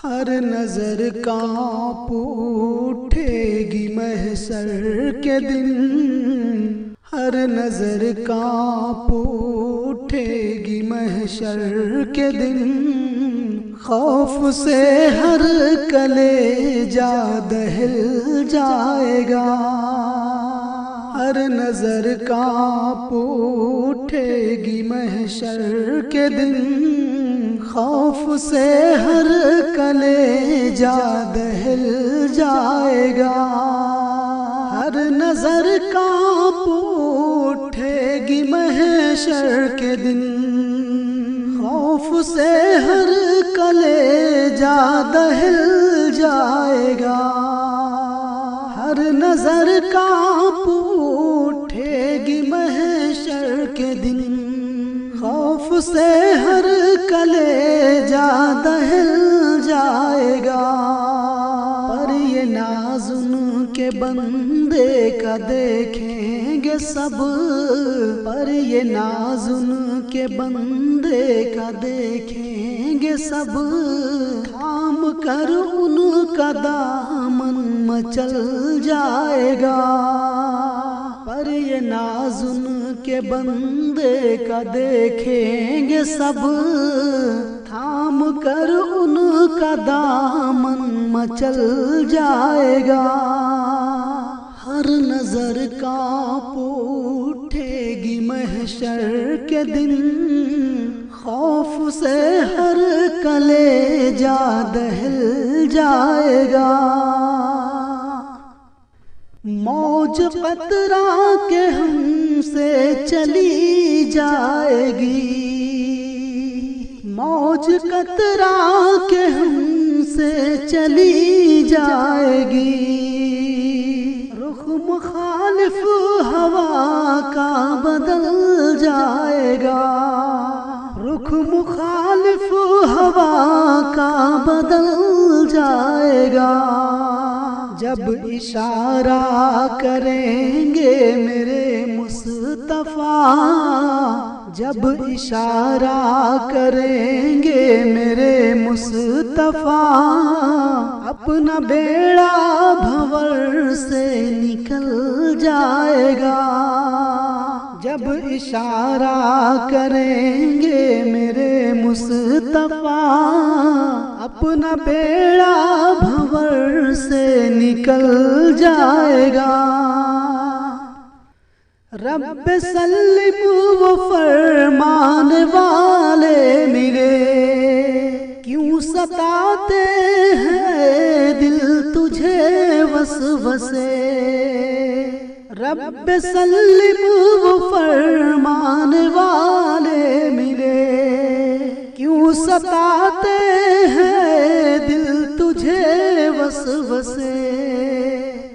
ہر نظر کانپ اٹھے گی محشر کے دن، ہر نظر کانپ اٹھے گی محشر کے دن، خوف سے ہر کلیجہ دہل جائے گا، ہر نظر کانپ اٹھے گی محشر کے دن، خوف سے ہر کلیجہ دہل جائے گا، ہر نظر کانپ اٹھے گی محشر کے دن، خوف سے ہر کلیجہ دہل جائے گا، ہر نظر کانپ اٹھے گی محشر کے دن، خوف سے ہر کلیجہ دہل جائے گا، پر یہ ناز ان کے بندے کا دیکھیں گے سب، پر یہ ناز ان کے بندے کا دیکھیں گے سب، تھام کر ان کا دامن مچل جائے گا، پر یہ ناز ان کے بندے کا دیکھیں گے سب، تھام کر ان کا دامن مچل جائے گا، ہر نظر کانپ اٹھے گی محشر کے دن، خوف سے ہر کلیجہ دہل جائے گا، موج قطرہ کے ہم سے چلی جائے گی، موج قطرہ کے ہم سے چلی جائے گی، رخ مخالف ہوا کا بدل جائے گا، رخ مخالف ہوا کا بدل جائے گا، جب اشارہ کریں گے میرے مصطفیٰ، جب اشارہ کریں گے میرے مصطفیٰ، اپنا بیڑا بھنور سے نکل جائے گا، جب اشارہ کریں گے میرے مصطفیٰ، اپنا بیڑا بھنور سے نکل جائے گا، رب سلم وہ فرمانے والے ملے، کیوں ستاتے ہیں دل تجھے وسوسے، رب سلم وہ فرمانے والے ملے، کیوں ستاتے ہیں دل تجھے وسوسے،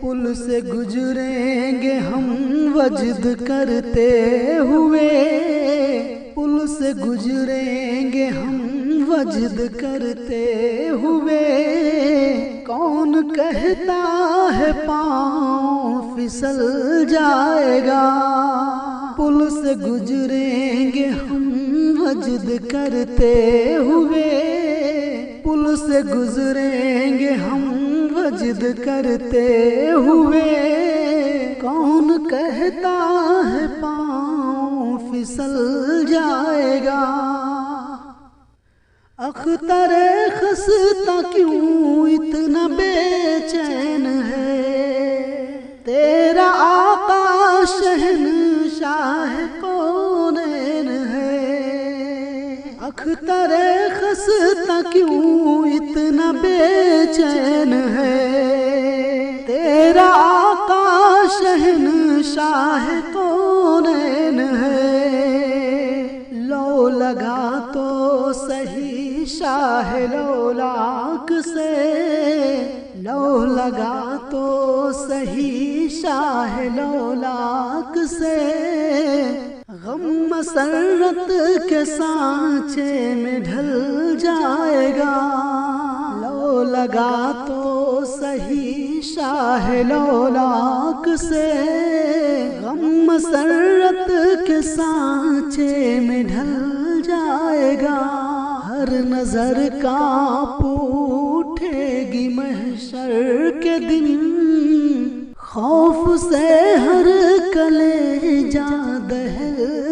پل سے گزریں گے ہم وجد کرتے ہوئے، پل سے گزریں گے ہم وجد کرتے ہوئے، کون کہتا ہے پاؤں پھسل جائے گا، پل سے گزریں گے ہم وجد کرتے ہوئے، پل سے گزریں گے ہم وجد کرتے ہوئے، کون کہتا ہے پاؤں پھسل جائے گا، اختر خستہ کیوں اتنا بے چین ہے، تیرا آقا شہنشاہ کونین ہے، اختر خستہ کیوں اتنا بے چین ہے، تیرا آقا شہنشاہ کونین ہے، لو لگا تو صحیح شاہ لولاک سے، لو لگا تو صحیح شاہ لولاک سے، غم مسرت کے سانچے میں ڈھل جائے گا، لو لگا تو صحیح شاہ لولاک سے، غم مسرت کے سانچے میں ڈھل جائے گا، ہر نظر کانپ کے دن خوف سے ہر کلیجہ دہل